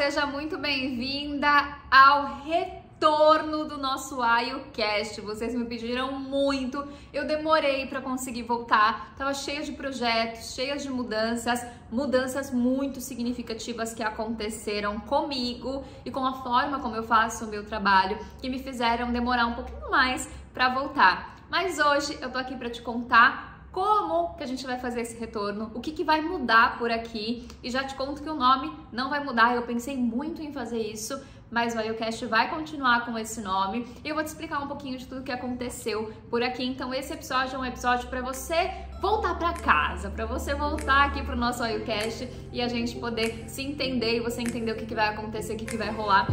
seja muito bem-vinda ao retorno do nosso AYOcast. Vocês me pediram muito, eu demorei para conseguir voltar, tava cheia de projetos, cheias de mudanças muito significativas que aconteceram comigo e com a forma como eu faço o meu trabalho, que me fizeram demorar um pouquinho mais para voltar. Mas hoje eu tô aqui para te contar como que a gente vai fazer esse retorno, o que vai mudar por aqui, e já te conto que o nome não vai mudar. Eu pensei muito em fazer isso, mas o AYOcast vai continuar com esse nome e eu vou te explicar um pouquinho de tudo que aconteceu por aqui. Então esse episódio é um episódio para você voltar para casa, para você voltar aqui pro nosso AYOcast e a gente poder se entender e você entender o que vai acontecer, o que vai rolar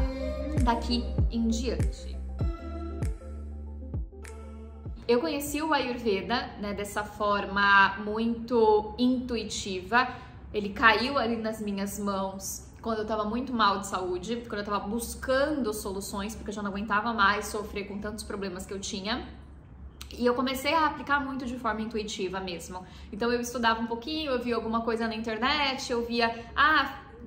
daqui em diante. Eu conheci o Ayurveda, né, dessa forma muito intuitiva. Ele caiu ali nas minhas mãos quando eu estava muito mal de saúde, quando eu estava buscando soluções, porque eu já não aguentava mais sofrer com tantos problemas que eu tinha. E eu comecei a aplicar muito de forma intuitiva mesmo. Então eu estudava um pouquinho, eu via alguma coisa na internet, eu via,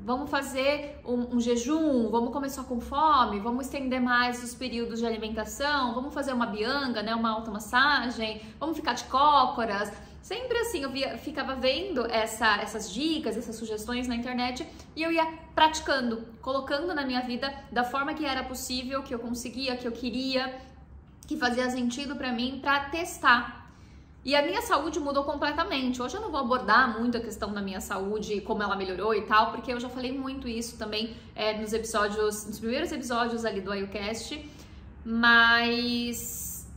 vamos fazer um jejum, vamos começar com fome, vamos estender mais os períodos de alimentação, vamos fazer uma bianga, né, uma automassagem, vamos ficar de cócoras. Sempre assim, ficava vendo essas dicas, essas sugestões na internet e eu ia praticando, colocando na minha vida da forma que era possível, que eu conseguia, que eu queria, que fazia sentido pra mim, pra testar. E a minha saúde mudou completamente. Hoje eu não vou abordar muito a questão da minha saúde, como ela melhorou e tal, porque eu já falei muito isso também nos primeiros episódios ali do AYOcast, mas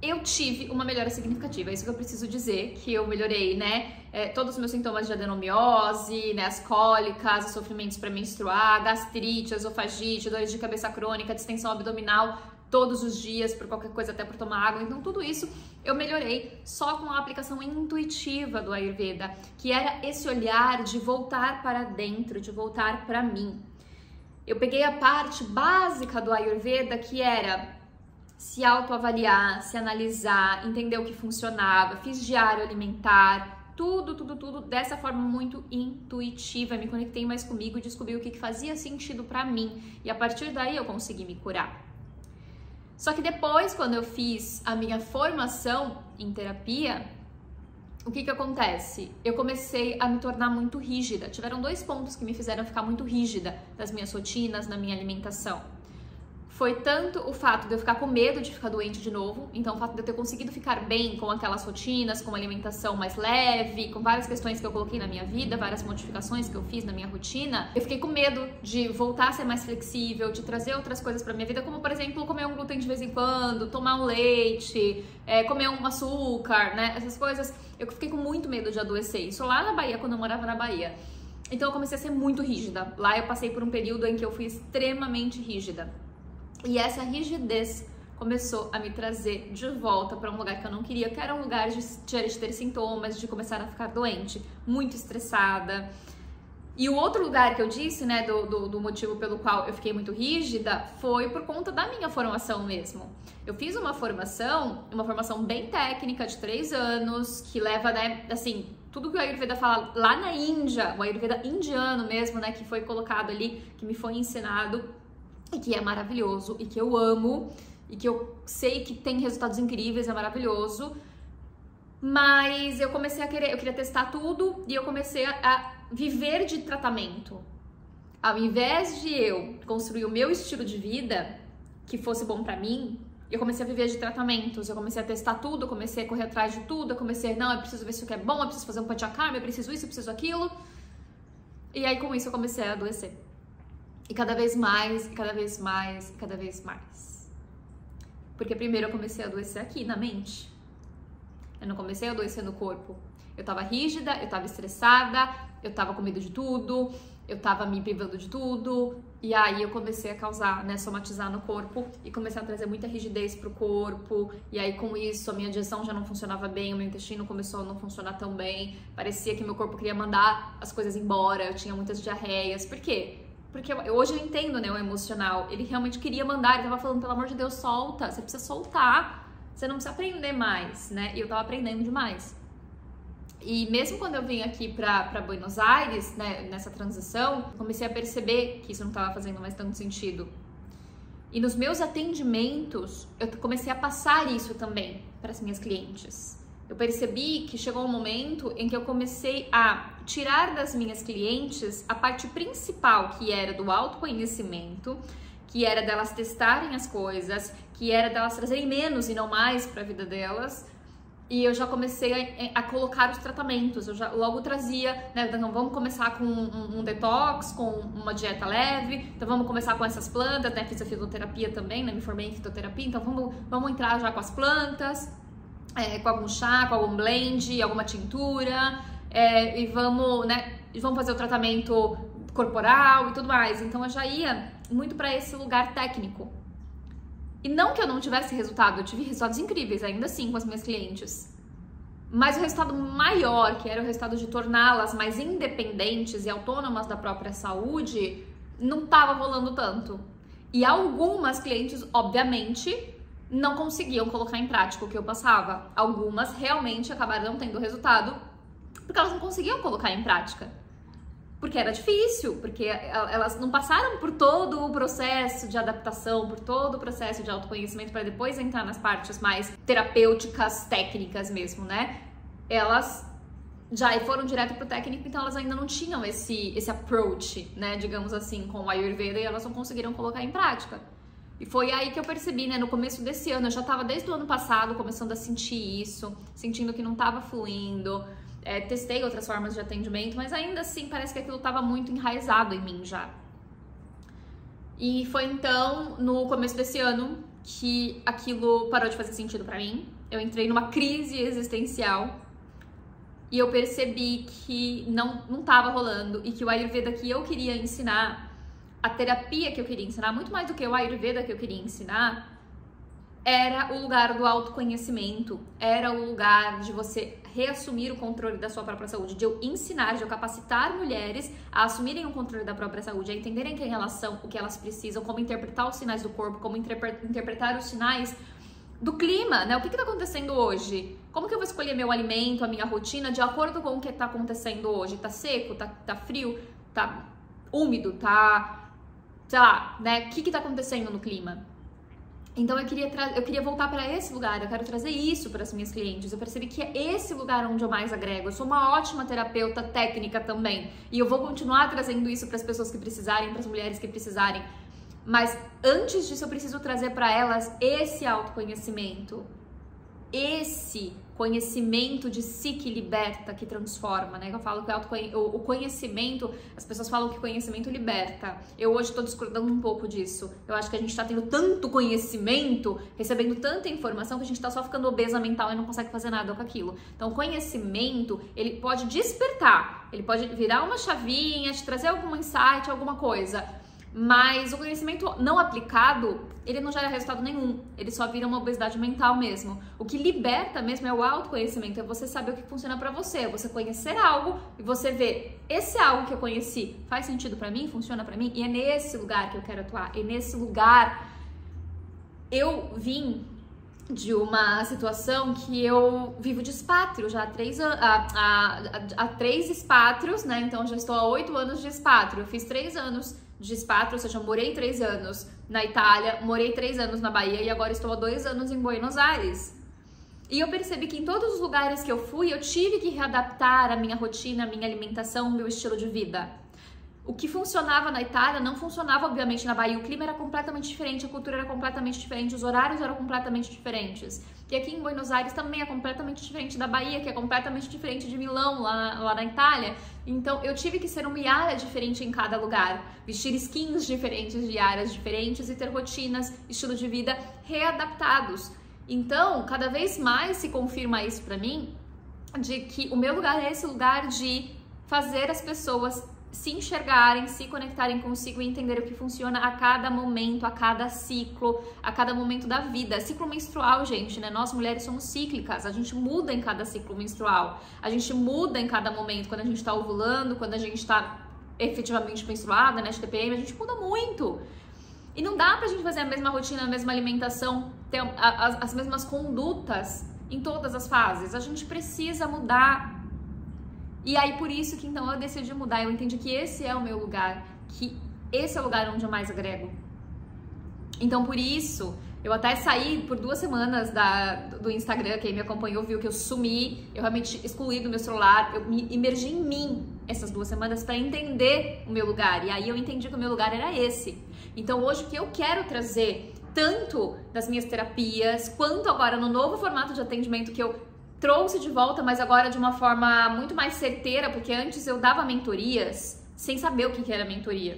eu tive uma melhora significativa, é isso que eu preciso dizer, que eu melhorei, né? Todos os meus sintomas de adenomiose, né? As cólicas, os sofrimentos para menstruar, gastrite, esofagite, dores de cabeça crônica, distensão abdominal, todos os dias, por qualquer coisa, até por tomar água. Então tudo isso eu melhorei só com a aplicação intuitiva do Ayurveda, que era esse olhar de voltar para dentro, de voltar para mim. Eu peguei a parte básica do Ayurveda, que era se autoavaliar, se analisar, entender o que funcionava, fiz diário alimentar, tudo dessa forma muito intuitiva. Me conectei mais comigo e descobri o que fazia sentido para mim, e a partir daí eu consegui me curar. Só que depois, quando eu fiz a minha formação em terapia, o que acontece? Eu comecei a me tornar muito rígida. Tiveram dois pontos que me fizeram ficar muito rígida nas minhas rotinas, na minha alimentação. Foi tanto o fato de eu ficar com medo de ficar doente de novo, então o fato de eu ter conseguido ficar bem com aquelas rotinas, com uma alimentação mais leve, com várias questões que eu coloquei na minha vida, várias modificações que eu fiz na minha rotina, eu fiquei com medo de voltar a ser mais flexível, de trazer outras coisas pra minha vida, como por exemplo, comer um glúten de vez em quando, tomar um leite, comer um açúcar, né, essas coisas. Eu fiquei com muito medo de adoecer, isso lá na Bahia, quando eu morava na Bahia. Então eu comecei a ser muito rígida. Lá eu passei por um período em que eu fui extremamente rígida. E essa rigidez começou a me trazer de volta para um lugar que eu não queria, que era um lugar de ter sintomas, de começar a ficar doente, muito estressada. E o outro lugar que eu disse, né, do motivo pelo qual eu fiquei muito rígida, foi por conta da minha formação mesmo. Eu fiz uma formação bem técnica de 3 anos, que leva, né, assim, tudo que o Ayurveda fala lá na Índia, o Ayurveda indiano mesmo, né, que foi colocado ali, que me foi ensinado, e que é maravilhoso, e que eu amo, e que eu sei que tem resultados incríveis, é maravilhoso. Mas eu queria testar tudo, e eu comecei a viver de tratamento. Ao invés de eu construir o meu estilo de vida, que fosse bom pra mim, eu comecei a viver de tratamentos, eu comecei a testar tudo, eu comecei a correr atrás de tudo, eu preciso ver se isso aqui é bom, eu preciso fazer um panchakarma, eu preciso isso, eu preciso aquilo. E aí com isso eu comecei a adoecer. E cada vez mais, cada vez mais, cada vez mais. Porque primeiro eu comecei a adoecer aqui, na mente. Eu não comecei a adoecer no corpo. Eu tava rígida, eu tava estressada, eu tava com medo de tudo, eu tava me privando de tudo. E aí eu comecei a causar, né, somatizar no corpo e comecei a trazer muita rigidez pro corpo. E aí com isso a minha digestão já não funcionava bem, o meu intestino começou a não funcionar tão bem. Parecia que meu corpo queria mandar as coisas embora, eu tinha muitas diarreias. Por quê? Porque hoje eu entendo, né, o emocional. Ele realmente queria mandar, ele tava falando, pelo amor de Deus, solta, você precisa soltar. Você não precisa aprender mais, né? E eu tava aprendendo demais. E mesmo quando eu vim aqui para Buenos Aires, né, nessa transição, comecei a perceber que isso não estava fazendo mais tanto sentido. E nos meus atendimentos, eu comecei a passar isso também para as minhas clientes. Eu percebi que chegou um momento em que eu comecei a tirar das minhas clientes a parte principal, que era do autoconhecimento, que era delas testarem as coisas, que era delas trazerem menos e não mais para a vida delas. E eu já comecei a colocar os tratamentos, eu já logo trazia, né, então vamos começar com um detox, com uma dieta leve, então vamos começar com essas plantas, né, fiz a fitoterapia também, né, me formei em fitoterapia, então vamos entrar já com as plantas, com algum chá, com algum blend, alguma tintura, e vamos fazer o tratamento corporal e tudo mais. Então eu já ia muito para esse lugar técnico. E não que eu não tivesse resultado, eu tive resultados incríveis, ainda assim, com as minhas clientes. Mas o resultado maior, que era o resultado de torná-las mais independentes e autônomas da própria saúde, não estava rolando tanto. E algumas clientes, obviamente, não conseguiam colocar em prática o que eu passava. Algumas realmente acabaram não tendo resultado porque elas não conseguiam colocar em prática. Porque era difícil, porque elas não passaram por todo o processo de adaptação, por todo o processo de autoconhecimento para depois entrar nas partes mais terapêuticas, técnicas mesmo, né? Elas já foram direto pro técnico, então elas ainda não tinham esse approach, né, digamos assim, com o Ayurveda, e elas não conseguiram colocar em prática. E foi aí que eu percebi, né, no começo desse ano, eu já estava desde o ano passado começando a sentir isso, sentindo que não estava fluindo. Testei outras formas de atendimento, mas ainda assim parece que aquilo estava muito enraizado em mim já. E foi então, no começo desse ano, que aquilo parou de fazer sentido pra mim. Eu entrei numa crise existencial e eu percebi que não estava rolando e que o Ayurveda que eu queria ensinar, a terapia que eu queria ensinar, muito mais do que o Ayurveda que eu queria ensinar, era o lugar do autoconhecimento, era o lugar de você reassumir o controle da sua própria saúde, de eu ensinar, de eu capacitar mulheres a assumirem o controle da própria saúde, a entenderem quem elas são, o que elas precisam, como interpretar os sinais do corpo, como interpretar os sinais do clima, né? O que está acontecendo hoje? Como que eu vou escolher meu alimento, a minha rotina, de acordo com o que está acontecendo hoje? Tá seco? Tá frio? Tá úmido? Tá, sei lá, né? O que está acontecendo no clima? Então eu queria voltar para esse lugar, eu quero trazer isso para as minhas clientes. Eu percebi que é esse lugar onde eu mais agrego. Eu sou uma ótima terapeuta técnica também, e eu vou continuar trazendo isso para as pessoas que precisarem, para as mulheres que precisarem. Mas antes disso eu preciso trazer para elas esse autoconhecimento, esse conhecimento de si que liberta, que transforma, né? Eu falo que o conhecimento, as pessoas falam que conhecimento liberta. Eu hoje estou discordando um pouco disso. Eu acho que a gente está tendo tanto conhecimento, recebendo tanta informação, que a gente está só ficando obesa mental e não consegue fazer nada com aquilo. Então, o conhecimento, ele pode despertar, ele pode virar uma chavinha, te trazer algum insight, alguma coisa. Mas o conhecimento não aplicado, ele não gera resultado nenhum, ele só vira uma obesidade mental mesmo. O que liberta mesmo é o autoconhecimento, é você saber o que funciona pra você, é você conhecer algo e você ver, esse algo que eu conheci faz sentido pra mim, funciona pra mim, e é nesse lugar que eu quero atuar, e nesse lugar eu vim de uma situação que eu vivo de espátrio já há 3 espátrios, né? Então já estou há 8 anos de espátrio. Eu fiz 3 anos de espátrio, ou seja, eu morei 3 anos na Itália, morei 3 anos na Bahia e agora estou há 2 anos em Buenos Aires. E eu percebi que em todos os lugares que eu fui, eu tive que readaptar a minha rotina, a minha alimentação, o meu estilo de vida. O que funcionava na Itália não funcionava, obviamente, na Bahia. O clima era completamente diferente, a cultura era completamente diferente, os horários eram completamente diferentes. E aqui em Buenos Aires também é completamente diferente da Bahia, que é completamente diferente de Milão, lá na Itália. Então, eu tive que ser uma Yara diferente em cada lugar, vestir skins diferentes de Yaras diferentes e ter rotinas, estilo de vida readaptados. Então, cada vez mais se confirma isso pra mim, de que o meu lugar é esse lugar de fazer as pessoas se enxergarem, se conectarem consigo e entender o que funciona a cada momento, a cada ciclo, a cada momento da vida. Ciclo menstrual, gente, né? Nós mulheres somos cíclicas, a gente muda em cada ciclo menstrual, a gente muda em cada momento, quando a gente tá ovulando, quando a gente tá efetivamente menstruada, né, de TPM, a gente muda muito. E não dá pra gente fazer a mesma rotina, a mesma alimentação, ter as mesmas condutas em todas as fases. A gente precisa mudar E aí por isso que então eu decidi mudar, eu entendi que esse é o meu lugar, que esse é o lugar onde eu mais agrego. Então por isso, eu até saí por 2 semanas do Instagram, quem me acompanhou viu que eu sumi, eu realmente excluí do meu celular, eu me imergi em mim essas 2 semanas para entender o meu lugar, e aí eu entendi que o meu lugar era esse. Então hoje o que eu quero trazer, tanto das minhas terapias, quanto agora no novo formato de atendimento que eu trouxe de volta, mas agora de uma forma muito mais certeira, porque antes eu dava mentorias sem saber o que era mentoria.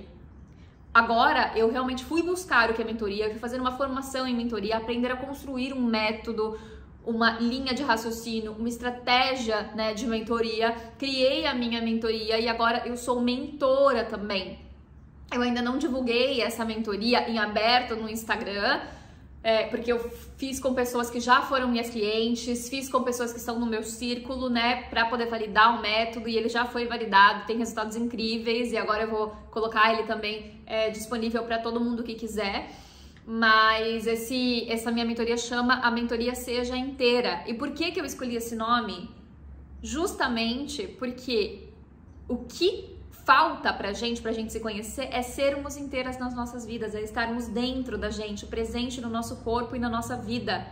Agora eu realmente fui buscar o que é mentoria, fui fazer uma formação em mentoria, aprender a construir um método, uma linha de raciocínio, uma estratégia, né, de mentoria, criei a minha mentoria e agora eu sou mentora também. Eu ainda não divulguei essa mentoria em aberto no Instagram, porque eu fiz com pessoas que já foram minhas clientes, fiz com pessoas que estão no meu círculo, né, para poder validar o método, e ele já foi validado, tem resultados incríveis, e agora eu vou colocar ele também disponível para todo mundo que quiser. Mas essa minha mentoria chama A Mentoria Seja Inteira. E por que eu escolhi esse nome? Justamente porque o que falta pra gente se conhecer é sermos inteiras nas nossas vidas, é estarmos dentro da gente, presente no nosso corpo e na nossa vida.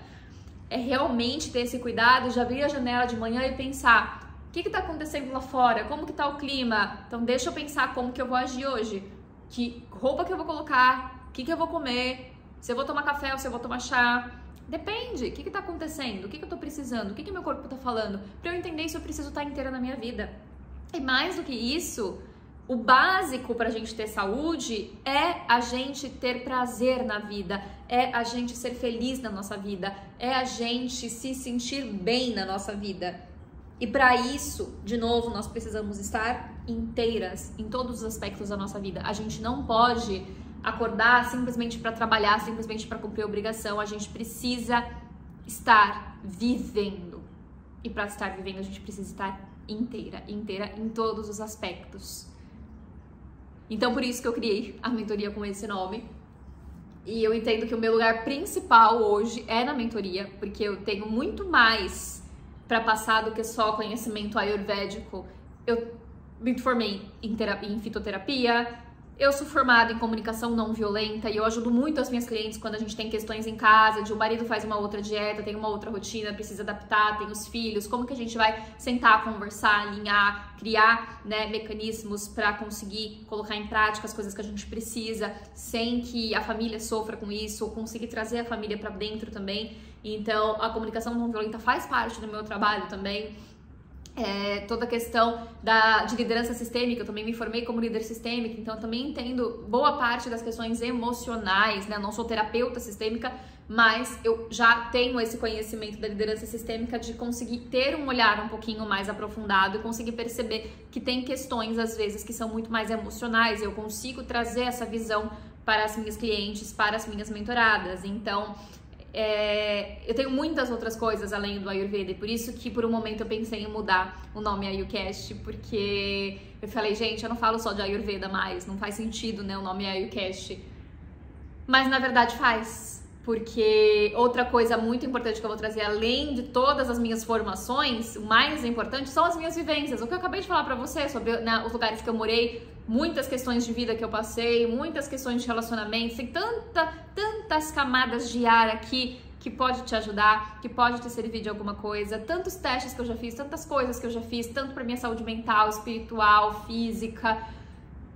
É realmente ter esse cuidado de abrir a janela de manhã e pensar, o que tá acontecendo lá fora? Como que tá o clima? Então deixa eu pensar como que eu vou agir hoje, que roupa que eu vou colocar, o que eu vou comer, se eu vou tomar café ou se eu vou tomar chá. Depende, o que tá acontecendo, o que eu tô precisando, o que meu corpo tá falando, pra eu entender se eu preciso estar inteira na minha vida. E mais do que isso, o básico para a gente ter saúde é a gente ter prazer na vida, é a gente ser feliz na nossa vida, é a gente se sentir bem na nossa vida. E para isso, de novo, nós precisamos estar inteiras em todos os aspectos da nossa vida. A gente não pode acordar simplesmente para trabalhar, simplesmente para cumprir a obrigação. A gente precisa estar vivendo. E para estar vivendo, a gente precisa estar inteira em todos os aspectos. Então, por isso que eu criei a mentoria com esse nome. E eu entendo que o meu lugar principal hoje é na mentoria, porque eu tenho muito mais para passar do que só conhecimento ayurvédico. Eu me formei em fitoterapia, eu sou formada em comunicação não violenta e eu ajudo muito as minhas clientes quando a gente tem questões em casa, de o marido faz uma outra dieta, tem uma outra rotina, precisa adaptar, tem os filhos, como que a gente vai sentar, conversar, alinhar, criar, né, mecanismos para conseguir colocar em prática as coisas que a gente precisa, sem que a família sofra com isso, ou conseguir trazer a família para dentro também. Então, a comunicação não violenta faz parte do meu trabalho também. Toda a questão de liderança sistêmica, eu também me formei como líder sistêmica, então eu também entendo boa parte das questões emocionais, né? Eu não sou terapeuta sistêmica, mas eu já tenho esse conhecimento da liderança sistêmica de conseguir ter um olhar um pouquinho mais aprofundado e conseguir perceber que tem questões, às vezes, que são muito mais emocionais. Eu consigo trazer essa visão para as minhas clientes, para as minhas mentoradas. Então, eu tenho muitas outras coisas além do Ayurveda, e por isso que por um momento eu pensei em mudar o nome Ayurcast, porque eu falei, gente, eu não falo só de Ayurveda mais, não faz sentido, né, o nome Ayurcast. Mas na verdade faz, porque outra coisa muito importante que eu vou trazer, além de todas as minhas formações, o mais importante são as minhas vivências. O que eu acabei de falar pra você sobre, né, os lugares que eu morei, muitas questões de vida que eu passei, muitas questões de relacionamento, tem tantas camadas de ar aqui que pode te ajudar, que pode te servir de alguma coisa, tantos testes que eu já fiz, tantas coisas que eu já fiz, tanto para minha saúde mental, espiritual, física,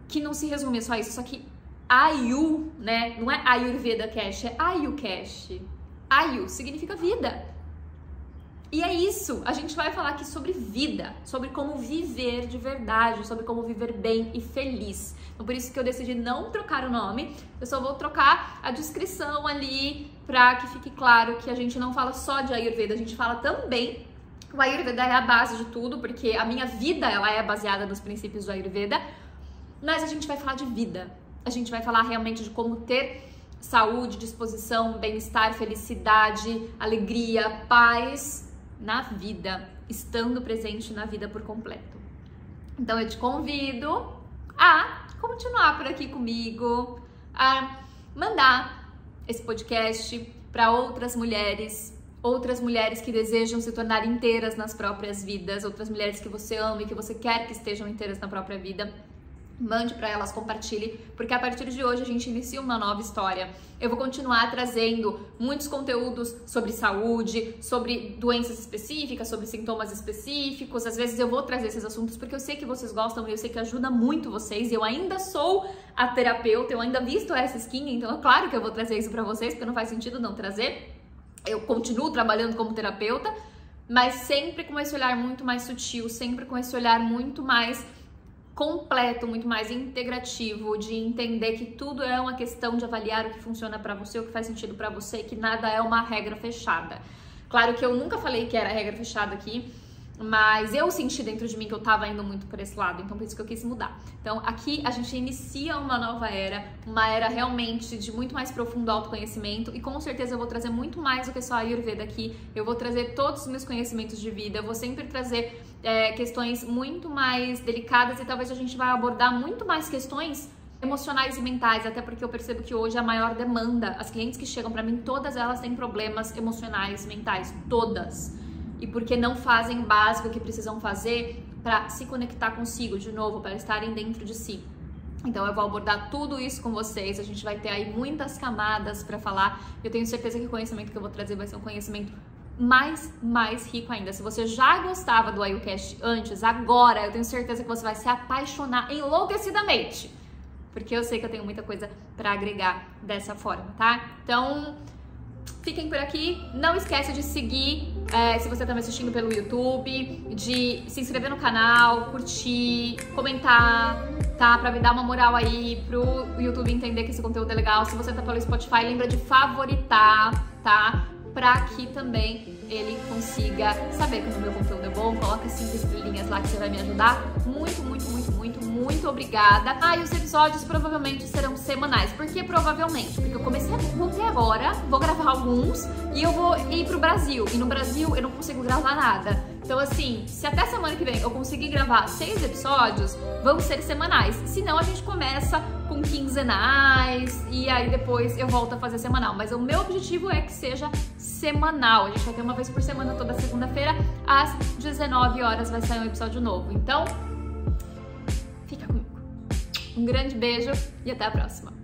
que não se resume só isso, só que Ayu, né, não é Ayurveda Cash, é Ayucast. Ayu significa vida. E é isso, a gente vai falar aqui sobre vida, sobre como viver de verdade, sobre como viver bem e feliz. Então por isso que eu decidi não trocar o nome, eu só vou trocar a descrição ali para que fique claro que a gente não fala só de Ayurveda, a gente fala também. O Ayurveda é a base de tudo, porque a minha vida ela é baseada nos princípios do Ayurveda, mas a gente vai falar de vida, a gente vai falar realmente de como ter saúde, disposição, bem-estar, felicidade, alegria, paz na vida, estando presente na vida por completo. Então eu te convido a continuar por aqui comigo, a mandar esse podcast para outras mulheres, outras mulheres que desejam se tornar inteiras nas próprias vidas, outras mulheres que você ama e que você quer que estejam inteiras na própria vida. Mande para elas, compartilhe, porque a partir de hoje a gente inicia uma nova história. Eu vou continuar trazendo muitos conteúdos sobre saúde, sobre doenças específicas, sobre sintomas específicos. Às vezes eu vou trazer esses assuntos porque eu sei que vocês gostam e eu sei que ajuda muito vocês. Eu ainda sou a terapeuta, eu ainda visto essa skin, então é claro que eu vou trazer isso para vocês, porque não faz sentido não trazer. Eu continuo trabalhando como terapeuta, mas sempre com esse olhar muito mais sutil, sempre com esse olhar muito mais completo, muito mais integrativo, de entender que tudo é uma questão de avaliar o que funciona pra você, o que faz sentido pra você, que nada é uma regra fechada. Claro que eu nunca falei que era regra fechada aqui, mas eu senti dentro de mim que eu tava indo muito por esse lado, então por isso que eu quis mudar. Então aqui a gente inicia uma nova era, uma era realmente de muito mais profundo autoconhecimento, e com certeza eu vou trazer muito mais do que só a Ayurveda aqui. Eu vou trazer todos os meus conhecimentos de vida, eu vou sempre trazer questões muito mais delicadas, e talvez a gente vai abordar muito mais questões emocionais e mentais, até porque eu percebo que hoje a maior demanda, as clientes que chegam pra mim, todas elas têm problemas emocionais, mentais, todas. E porque não fazem o básico que precisam fazer para se conectar consigo de novo, para estarem dentro de si. Então eu vou abordar tudo isso com vocês, a gente vai ter aí muitas camadas para falar. Eu tenho certeza que o conhecimento que eu vou trazer vai ser um conhecimento mais rico ainda. Se você já gostava do Ayurcast antes, agora eu tenho certeza que você vai se apaixonar enlouquecidamente, porque eu sei que eu tenho muita coisa para agregar dessa forma, tá? Então fiquem por aqui, não esquece de seguir, se você tá me assistindo pelo YouTube, de se inscrever no canal, curtir, comentar, tá? Pra me dar uma moral aí, pro YouTube entender que esse conteúdo é legal. Se você tá pelo Spotify, lembra de favoritar, tá? Pra que também ele consiga saber que o meu conteúdo é bom. Coloca 5 estrelinhas lá que você vai me ajudar. Muito obrigada. Ah, e os episódios provavelmente serão semanais. Por que provavelmente? Porque eu voltei agora, vou gravar alguns e eu vou ir pro Brasil. E no Brasil eu não consigo gravar nada. Então assim, se até semana que vem eu conseguir gravar 6 episódios, vão ser semanais. Senão a gente começa com quinzenais e aí depois eu volto a fazer semanal. Mas o meu objetivo é que seja semanal. A gente vai ter uma vez por semana, toda segunda-feira, às 19 horas vai sair um episódio novo. Então, fica comigo. Um grande beijo e até a próxima.